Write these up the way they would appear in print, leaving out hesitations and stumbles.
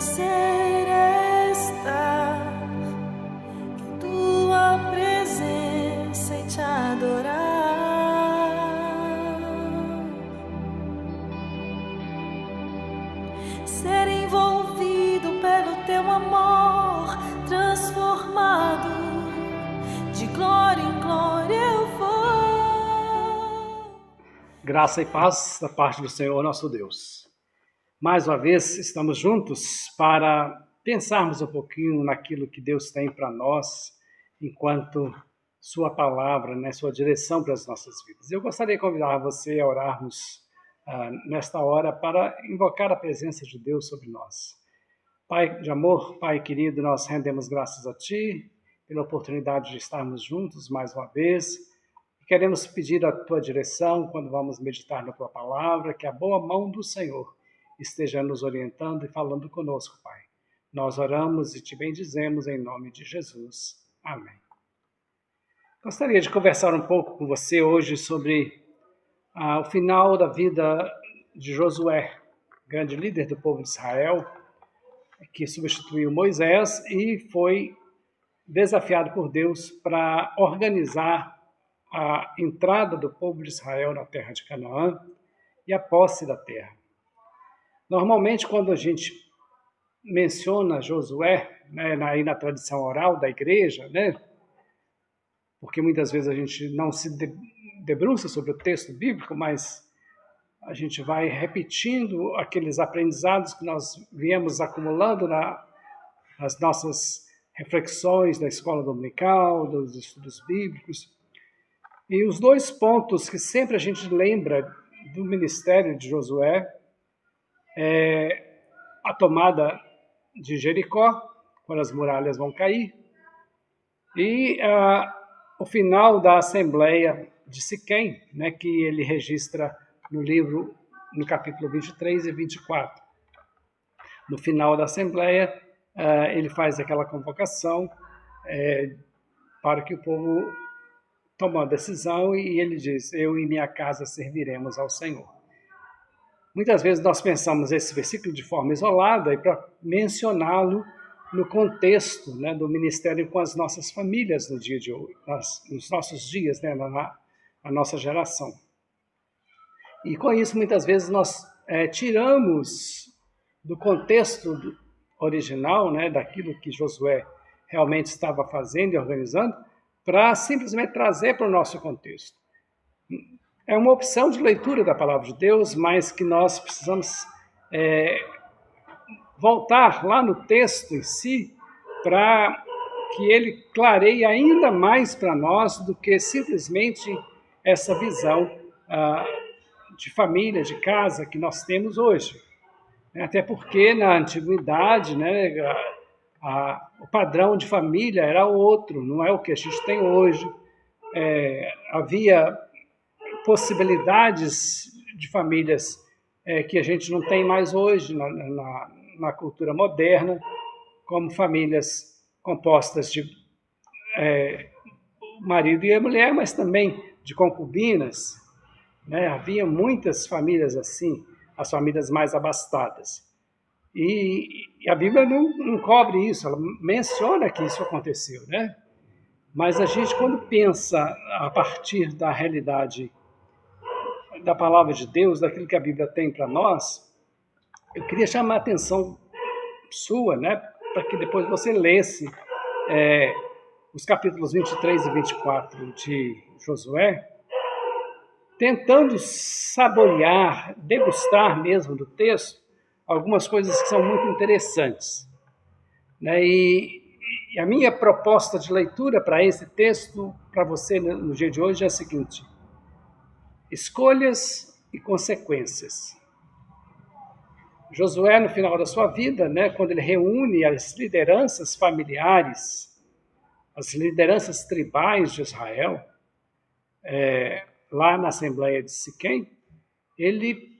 prazer estar em tua presença e te adorar. Ser envolvido pelo teu amor, transformado de glória em glória eu vou. Graça e paz da parte do Senhor nosso Deus. Mais uma vez estamos juntos para pensarmos um pouquinho naquilo que Deus tem para nós enquanto sua palavra, né, sua direção para as nossas vidas. Eu gostaria de convidar você a orarmos nesta hora para invocar a presença de Deus sobre nós. Pai de amor, Pai querido, nós rendemos graças a Ti pela oportunidade de estarmos juntos mais uma vez. E queremos pedir a Tua direção quando vamos meditar na Tua palavra, que a boa mão do Senhor esteja nos orientando e falando conosco, Pai. Nós oramos e Te bendizemos em nome de Jesus. Amém. Gostaria de conversar um pouco com você hoje sobre o final da vida de Josué, grande líder do povo de Israel, que substituiu Moisés e foi desafiado por Deus para organizar a entrada do povo de Israel na terra de Canaã e a posse da terra. Normalmente, quando a gente menciona Josué, né, aí na tradição oral da igreja, né, porque muitas vezes a gente não se debruça sobre o texto bíblico, mas a gente vai repetindo aqueles aprendizados que nós viemos acumulando nas nossas reflexões da escola dominical, dos estudos bíblicos. E os dois pontos que sempre a gente lembra do ministério de Josué é a tomada de Jericó, quando as muralhas vão cair, e o final da Assembleia de Siquém, né, que ele registra no livro, no capítulo 23 e 24. No final da Assembleia, ele faz aquela convocação para que o povo tome uma decisão e ele diz, eu e minha casa serviremos ao Senhor. Muitas vezes nós pensamos esse versículo de forma isolada e para mencioná-lo no contexto, né, do ministério com as nossas famílias no dia de hoje, nos nossos dias, né, na nossa geração. E com isso, muitas vezes, nós tiramos do contexto original, né, daquilo que Josué realmente estava fazendo e organizando, para simplesmente trazer para o nosso contexto. É uma opção de leitura da palavra de Deus, mas que nós precisamos voltar lá no texto em si, para que ele clareie ainda mais para nós do que simplesmente essa visão de família, de casa que nós temos hoje. Até porque na antiguidade, né, o padrão de família era outro, não é o que a gente tem hoje. Havia possibilidades de famílias que a gente não tem mais hoje na cultura moderna, como famílias compostas de marido e mulher, mas também de concubinas, né? Havia muitas famílias assim, as famílias mais abastadas. E a Bíblia não cobre isso, ela menciona que isso aconteceu, né? Mas a gente, quando pensa a partir da realidade da palavra de Deus, daquilo que a Bíblia tem para nós, eu queria chamar a atenção sua, né, para que depois você lesse os capítulos 23 e 24 de Josué, tentando saborear, degustar mesmo do texto, algumas coisas que são muito interessantes. Né? E a minha proposta de leitura para esse texto, para você no dia de hoje, é a seguinte: escolhas e consequências. Josué, no final da sua vida, né, quando ele reúne as lideranças familiares, as lideranças tribais de Israel, lá na Assembleia de Siquém, ele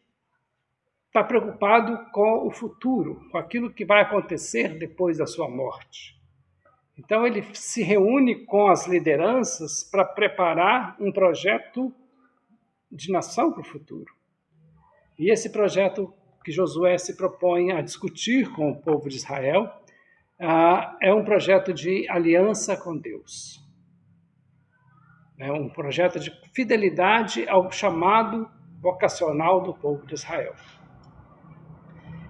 está preocupado com o futuro, com aquilo que vai acontecer depois da sua morte. Então ele se reúne com as lideranças para preparar um projeto de nação para o futuro. E esse projeto que Josué se propõe a discutir com o povo de Israel é um projeto de aliança com Deus. É um projeto de fidelidade ao chamado vocacional do povo de Israel.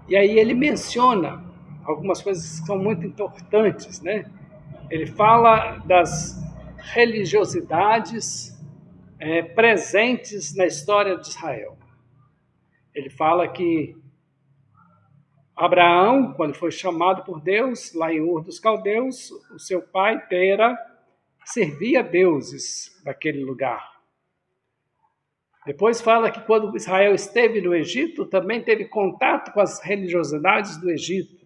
E aí ele menciona algumas coisas que são muito importantes, né? Ele fala das religiosidades presentes na história de Israel. Ele fala que Abraão, quando foi chamado por Deus, lá em Ur dos Caldeus, o seu pai, Tera, servia deuses naquele lugar. Depois fala que quando Israel esteve no Egito, também teve contato com as religiosidades do Egito.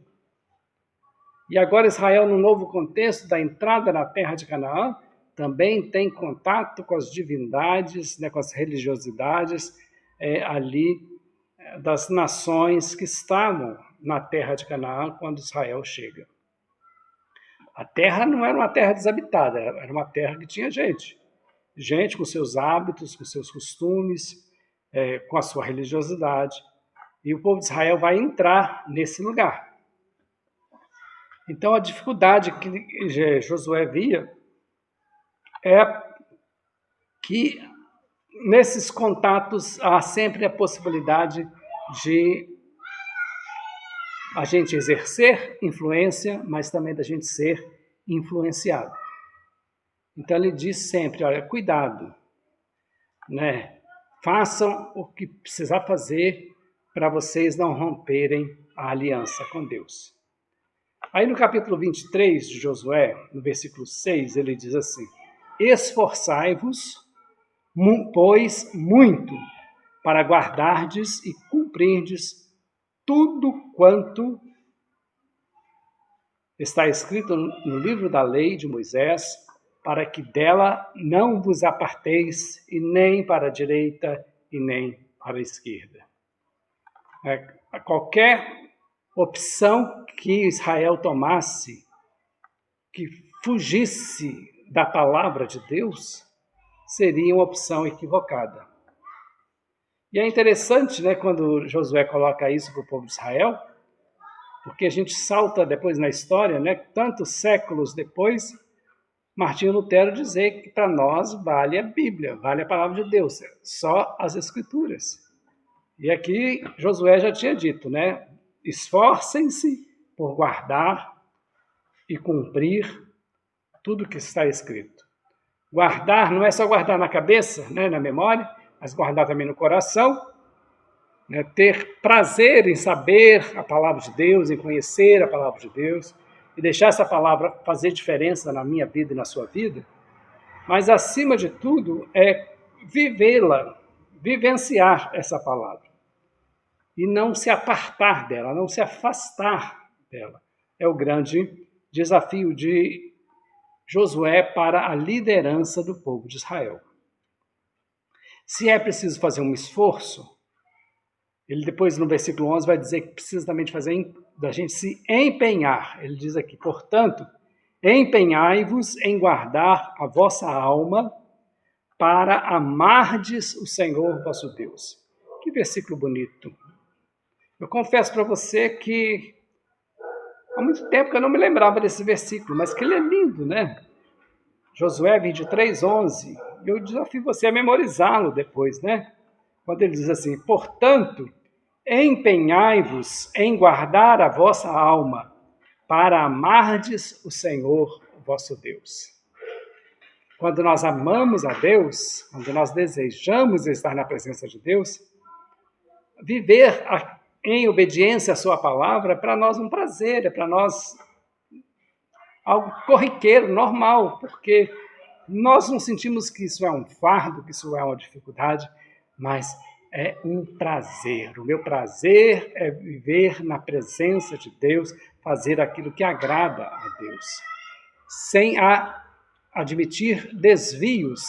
E agora Israel, no novo contexto da entrada na terra de Canaã, também tem contato com as divindades, né, com as religiosidades ali das nações que estavam na terra de Canaã quando Israel chega. A terra não era uma terra desabitada, era uma terra que tinha gente. Gente com seus hábitos, com seus costumes, com a sua religiosidade. E o povo de Israel vai entrar nesse lugar. Então, a dificuldade que Josué via é que nesses contatos há sempre a possibilidade de a gente exercer influência, mas também da gente ser influenciado. Então ele diz sempre, olha, cuidado, né? Façam o que precisar fazer para vocês não romperem a aliança com Deus. Aí no capítulo 23 de Josué, no versículo 6, ele diz assim: esforçai-vos, pois, muito, para guardardes e cumprirdes tudo quanto está escrito no livro da lei de Moisés, para que dela não vos aparteis, e nem para a direita, e nem para a esquerda. Qualquer opção que Israel tomasse, que fugisse da palavra de Deus, seria uma opção equivocada. E é interessante, né, quando Josué coloca isso para o povo de Israel, porque a gente salta depois na história, né, tantos séculos depois, Martinho Lutero dizer que para nós vale a Bíblia, vale a palavra de Deus, só as Escrituras. E aqui Josué já tinha dito, né, esforcem-se por guardar e cumprir tudo que está escrito. Guardar não é só guardar na cabeça, né, na memória, mas guardar também no coração, né, ter prazer em saber a palavra de Deus, em conhecer a palavra de Deus, e deixar essa palavra fazer diferença na minha vida e na sua vida, mas acima de tudo é vivê-la, vivenciar essa palavra, e não se apartar dela, não se afastar dela. É o grande desafio de Josué para a liderança do povo de Israel. Se é preciso fazer um esforço, ele depois no versículo 11 vai dizer que precisa também da gente se empenhar. Ele diz aqui, portanto, empenhai-vos em guardar a vossa alma para amardes o Senhor vosso Deus. Que versículo bonito. Eu confesso para você que há muito tempo que eu não me lembrava desse versículo, mas que ele é lindo, né? Josué 23, 11. Eu desafio você a memorizá-lo depois, né? Quando ele diz assim, portanto, empenhai-vos em guardar a vossa alma para amardes o Senhor vosso Deus. Quando nós amamos a Deus, quando nós desejamos estar na presença de Deus, viver em obediência à sua palavra é para nós um prazer, é para nós algo corriqueiro, normal, porque nós não sentimos que isso é um fardo, que isso é uma dificuldade, mas é um prazer. O meu prazer é viver na presença de Deus, fazer aquilo que agrada a Deus, sem admitir desvios,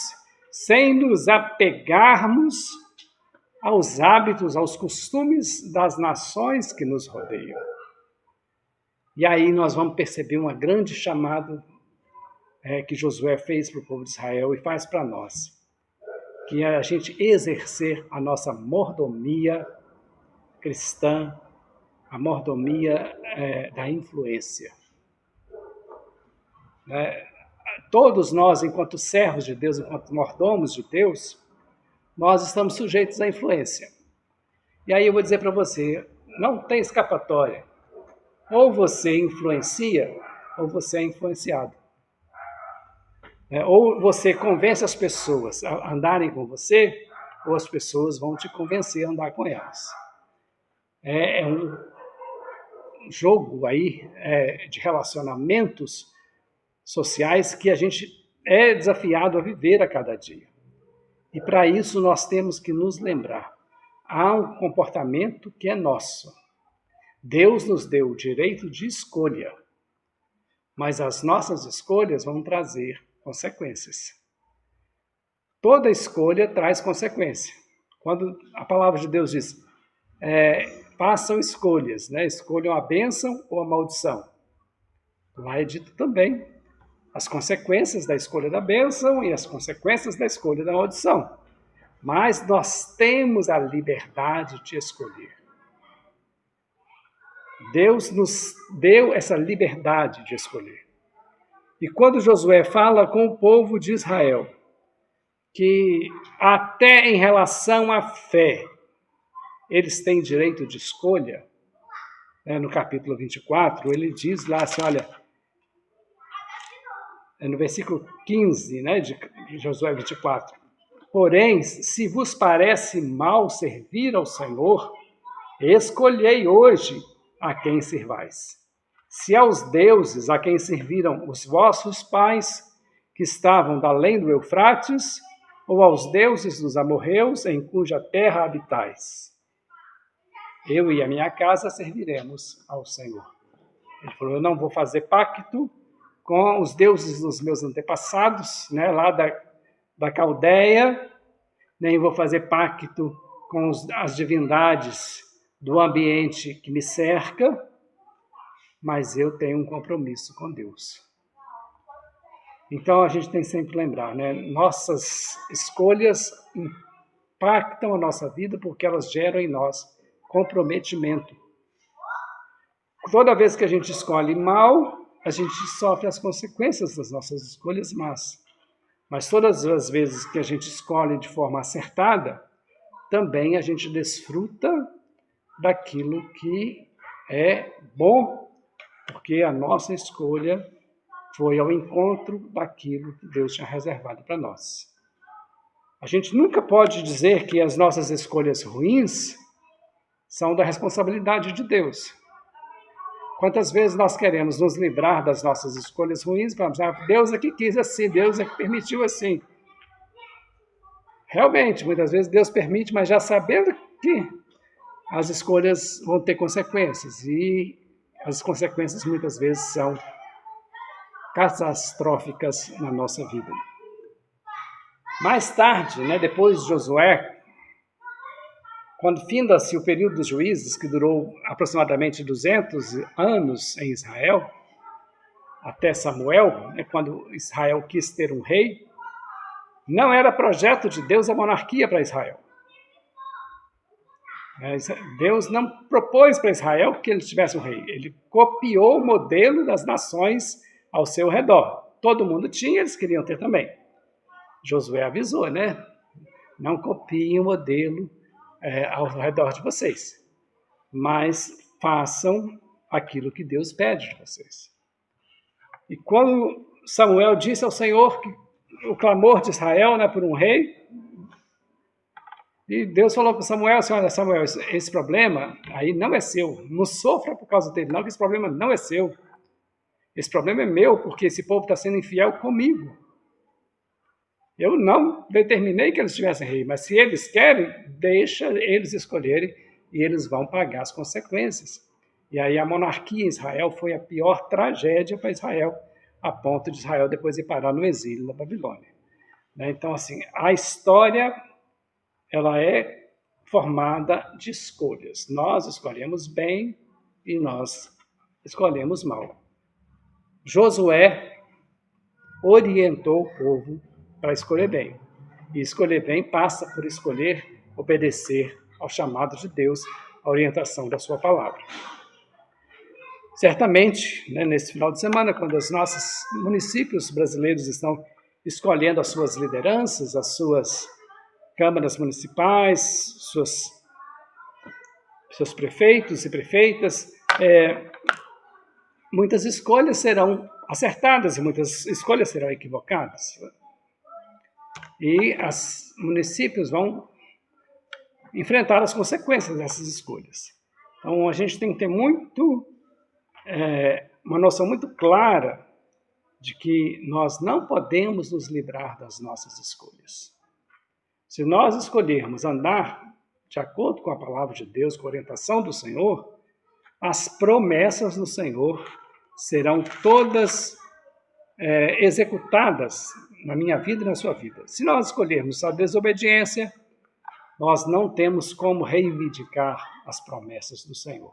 sem nos apegarmos aos hábitos, aos costumes das nações que nos rodeiam. E aí nós vamos perceber um grande chamado que Josué fez para o povo de Israel e faz para nós, que é a gente exercer a nossa mordomia cristã, a mordomia da influência. Todos nós, enquanto servos de Deus, enquanto mordomos de Deus, nós estamos sujeitos à influência. E aí eu vou dizer para você, não tem escapatória. Ou você influencia, ou você é influenciado. Ou você convence as pessoas a andarem com você, ou as pessoas vão te convencer a andar com elas. É um jogo aí de relacionamentos sociais que a gente é desafiado a viver a cada dia. E para isso nós temos que nos lembrar, há um comportamento que é nosso. Deus nos deu o direito de escolha, mas as nossas escolhas vão trazer consequências. Toda escolha traz consequência. Quando a palavra de Deus diz, façam escolhas, escolham a bênção ou a maldição. Lá é dito também as consequências da escolha da bênção e as consequências da escolha da maldição. Mas nós temos a liberdade de escolher. Deus nos deu essa liberdade de escolher. E quando Josué fala com o povo de Israel, que até em relação à fé, eles têm direito de escolha, no capítulo 24, ele diz lá assim, olha, no versículo 15, de Josué 24, porém, se vos parece mal servir ao Senhor, escolhei hoje a quem servais. Se aos deuses a quem serviram os vossos pais, que estavam da além do Eufrates, ou aos deuses dos amorreus, em cuja terra habitais. Eu e a minha casa serviremos ao Senhor. Ele falou, eu não vou fazer pacto com os deuses dos meus antepassados, lá da Caldeia, nem vou fazer pacto com as divindades do ambiente que me cerca, mas eu tenho um compromisso com Deus. Então, a gente tem sempre que lembrar, nossas escolhas impactam a nossa vida porque elas geram em nós comprometimento. Toda vez que a gente escolhe mal, a gente sofre as consequências das nossas escolhas más. Mas todas as vezes que a gente escolhe de forma acertada, também a gente desfruta daquilo que é bom, porque a nossa escolha foi ao encontro daquilo que Deus tinha reservado para nós. A gente nunca pode dizer que as nossas escolhas ruins são da responsabilidade de Deus. Quantas vezes nós queremos nos livrar das nossas escolhas ruins, falamos, Deus é que quis assim, Deus é que permitiu assim. Realmente, muitas vezes Deus permite, mas já sabendo que as escolhas vão ter consequências, e as consequências muitas vezes são catastróficas na nossa vida. Mais tarde, depois de Josué, quando finda-se o período dos juízes, que durou aproximadamente 200 anos em Israel, até Samuel, quando Israel quis ter um rei, não era projeto de Deus a monarquia para Israel. Deus não propôs para Israel que ele tivesse um rei. Ele copiou o modelo das nações ao seu redor. Todo mundo tinha, eles queriam ter também. Josué avisou, não copiem o modelo ao redor de vocês, mas façam aquilo que Deus pede de vocês. E quando Samuel disse ao Senhor que o clamor de Israel por um rei, e Deus falou para Samuel assim, olha Samuel, esse problema aí não é seu, não sofra por causa dele não, que esse problema não é seu, esse problema é meu, porque esse povo está sendo infiel comigo. Eu não determinei que eles tivessem rei, mas se eles querem, deixa eles escolherem e eles vão pagar as consequências. E aí a monarquia em Israel foi a pior tragédia para Israel, a ponto de Israel depois ir parar no exílio na Babilônia. Então, assim, a história ela é formada de escolhas. Nós escolhemos bem e nós escolhemos mal. Josué orientou o povo para escolher bem. E escolher bem passa por escolher obedecer ao chamado de Deus, a orientação da sua palavra. Certamente, né, nesse final de semana, quando os nossos municípios brasileiros estão escolhendo as suas lideranças, as suas câmaras municipais, seus prefeitos e prefeitas, muitas escolhas serão acertadas e muitas escolhas serão equivocadas. E os municípios vão enfrentar as consequências dessas escolhas. Então, a gente tem que ter uma noção muito clara de que nós não podemos nos livrar das nossas escolhas. Se nós escolhermos andar de acordo com a palavra de Deus, com a orientação do Senhor, as promessas do Senhor serão todas executadas na minha vida e na sua vida. Se nós escolhermos a desobediência, nós não temos como reivindicar as promessas do Senhor.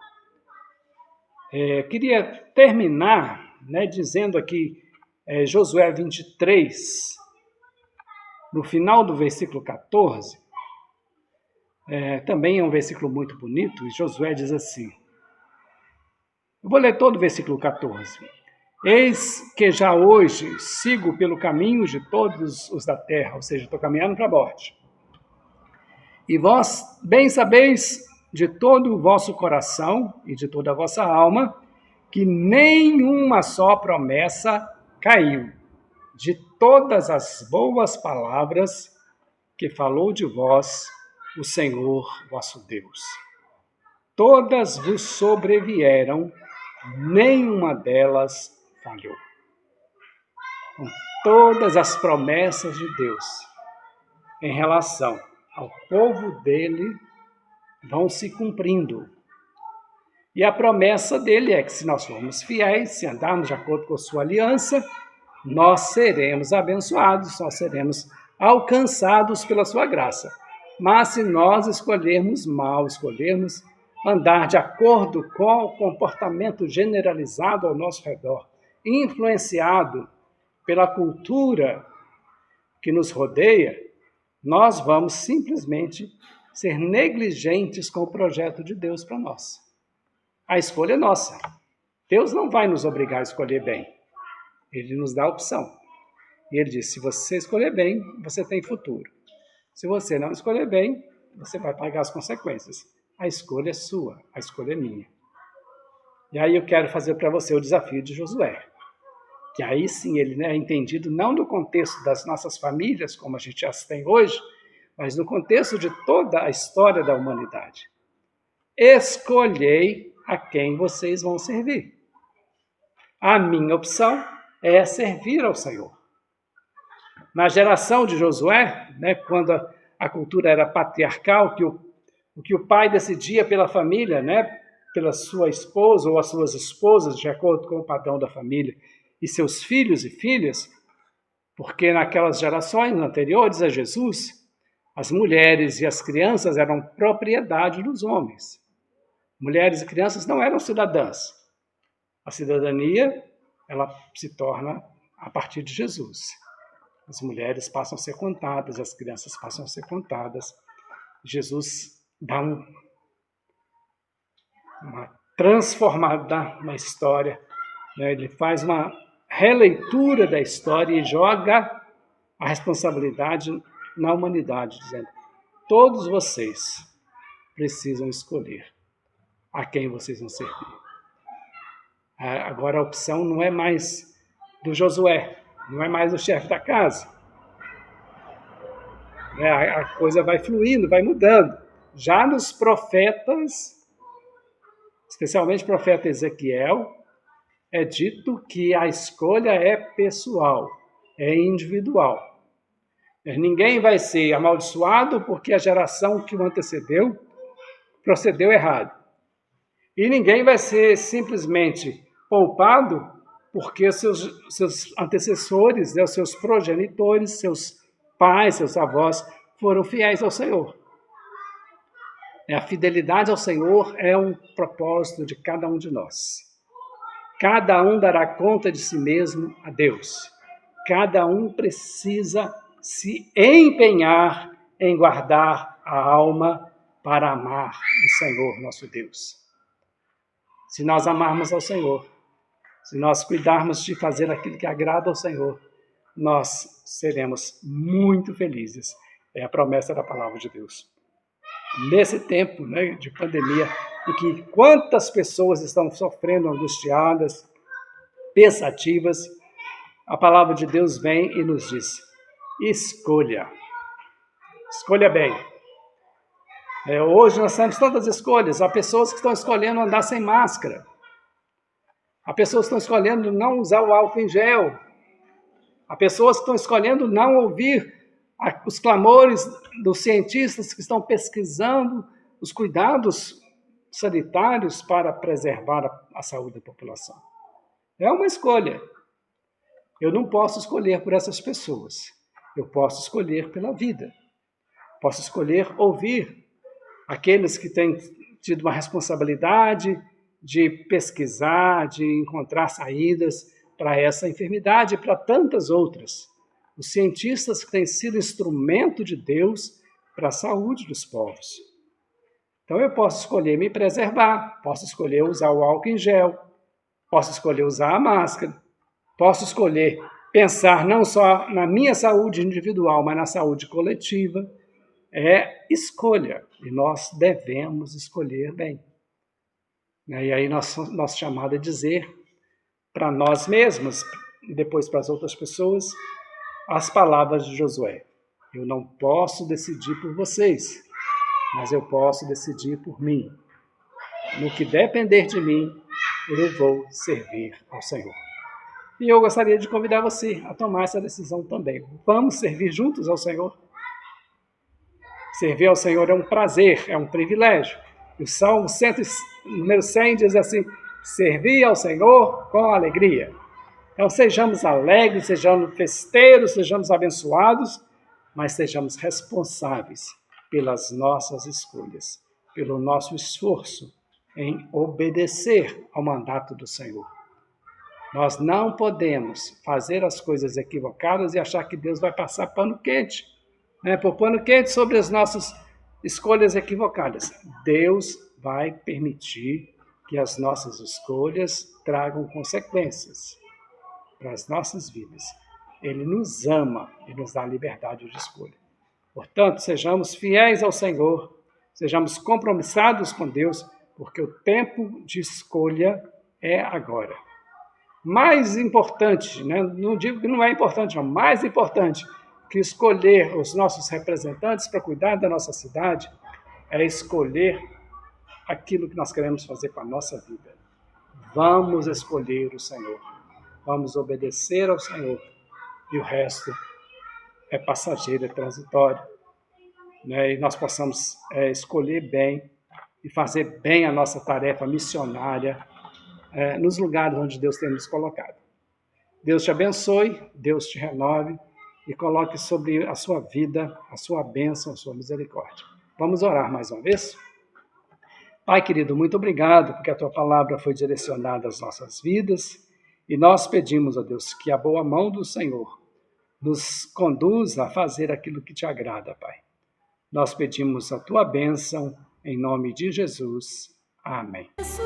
Queria terminar, né, dizendo aqui, Josué 23, no final do versículo 14, também é um versículo muito bonito, e Josué diz assim, eu vou ler todo o versículo 14. Eis que já hoje sigo pelo caminho de todos os da terra, ou seja, estou caminhando para a morte. E vós bem sabeis de todo o vosso coração e de toda a vossa alma, que nenhuma só promessa caiu de todas as boas palavras que falou de vós o Senhor vosso Deus. Todas vos sobrevieram, nenhuma delas falhou. Com todas as promessas de Deus em relação ao povo dele vão se cumprindo. E a promessa dele é que se nós formos fiéis, se andarmos de acordo com a sua aliança, nós seremos abençoados, nós seremos alcançados pela sua graça. Mas se nós escolhermos mal, escolhermos andar de acordo com o comportamento generalizado ao nosso redor, influenciado pela cultura que nos rodeia, nós vamos simplesmente ser negligentes com o projeto de Deus para nós. A escolha é nossa. Deus não vai nos obrigar a escolher bem. Ele nos dá a opção. E ele diz, se você escolher bem, você tem futuro. Se você não escolher bem, você vai pagar as consequências. A escolha é sua, a escolha é minha. E aí eu quero fazer para você o desafio de Josué. Que aí sim ele é entendido não no contexto das nossas famílias, como a gente já tem hoje, mas no contexto de toda a história da humanidade. Escolhei a quem vocês vão servir. A minha opção é servir ao Senhor. Na geração de Josué, né, quando a cultura era patriarcal, o que o pai decidia pela família, né, pela sua esposa ou as suas esposas, de acordo com o padrão da família, e seus filhos e filhas, porque naquelas gerações anteriores a Jesus, as mulheres e as crianças eram propriedade dos homens. Mulheres e crianças não eram cidadãs. A cidadania, ela se torna a partir de Jesus. As mulheres passam a ser contadas, as crianças passam a ser contadas. Jesus dá uma transformada na história, né? Ele faz uma releitura da história e joga a responsabilidade na humanidade, dizendo, todos vocês precisam escolher a quem vocês vão servir. Agora a opção não é mais do Josué, não é mais o chefe da casa. A coisa vai fluindo, vai mudando. Já nos profetas, especialmente o profeta Ezequiel, é dito que a escolha é pessoal, é individual. Ninguém vai ser amaldiçoado porque a geração que o antecedeu procedeu errado. E ninguém vai ser simplesmente poupado porque seus antecessores, né, os seus progenitores, seus pais, seus avós foram fiéis ao Senhor. A fidelidade ao Senhor é um propósito de cada um de nós. Cada um dará conta de si mesmo a Deus. Cada um precisa se empenhar em guardar a alma para amar o Senhor nosso Deus. Se nós amarmos ao Senhor, se nós cuidarmos de fazer aquilo que agrada ao Senhor, nós seremos muito felizes. É a promessa da palavra de Deus. Nesse tempo, né, de pandemia, em que quantas pessoas estão sofrendo, angustiadas, pensativas, a palavra de Deus vem e nos diz: escolha. Escolha bem. Hoje nós temos tantas escolhas. Há pessoas que estão escolhendo andar sem máscara. Há pessoas que estão escolhendo não usar o álcool em gel. Há pessoas que estão escolhendo não ouvir os clamores dos cientistas que estão pesquisando os cuidados sanitários para preservar a saúde da população. É uma escolha. Eu não posso escolher por essas pessoas. Eu posso escolher pela vida. Posso escolher ouvir aqueles que têm tido uma responsabilidade de pesquisar, de encontrar saídas para essa enfermidade e para tantas outras. Os cientistas que têm sido instrumento de Deus para a saúde dos povos. Então eu posso escolher me preservar, posso escolher usar o álcool em gel, posso escolher usar a máscara, posso escolher pensar não só na minha saúde individual, mas na saúde coletiva. É escolha, e nós devemos escolher bem. E aí nosso chamado é dizer para nós mesmos, e depois para as outras pessoas, as palavras de Josué: eu não posso decidir por vocês, mas eu posso decidir por mim. No que depender de mim, eu vou servir ao Senhor. E eu gostaria de convidar você a tomar essa decisão também. Vamos servir juntos ao Senhor? Servir ao Senhor é um prazer, é um privilégio. O Salmo número 100 diz assim: servir ao Senhor com alegria. Então sejamos alegres, sejamos festeiros, sejamos abençoados, mas sejamos responsáveis pelas nossas escolhas, pelo nosso esforço em obedecer ao mandato do Senhor. Nós não podemos fazer as coisas equivocadas e achar que Deus vai passar pano quente, por pano quente sobre as nossas escolhas equivocadas. Deus vai permitir que as nossas escolhas tragam consequências para as nossas vidas. Ele nos ama e nos dá liberdade de escolha. Portanto, sejamos fiéis ao Senhor, sejamos compromissados com Deus, porque o tempo de escolha é agora. Mais importante, não digo que não é importante, não, mais importante que escolher os nossos representantes para cuidar da nossa cidade é escolher aquilo que nós queremos fazer com a nossa vida. Vamos escolher o Senhor, vamos obedecer ao Senhor e o resto é passageiro, é transitório. E nós possamos escolher bem e fazer bem a nossa tarefa missionária nos lugares onde Deus tem nos colocado. Deus te abençoe, Deus te renove e coloque sobre a sua vida a sua bênção, a sua misericórdia. Vamos orar mais uma vez? Pai querido, muito obrigado porque a tua palavra foi direcionada às nossas vidas e nós pedimos, ó Deus, que a boa mão do Senhor nos conduza a fazer aquilo que te agrada, Pai. Nós pedimos a tua bênção em nome de Jesus. Amém. Jesus,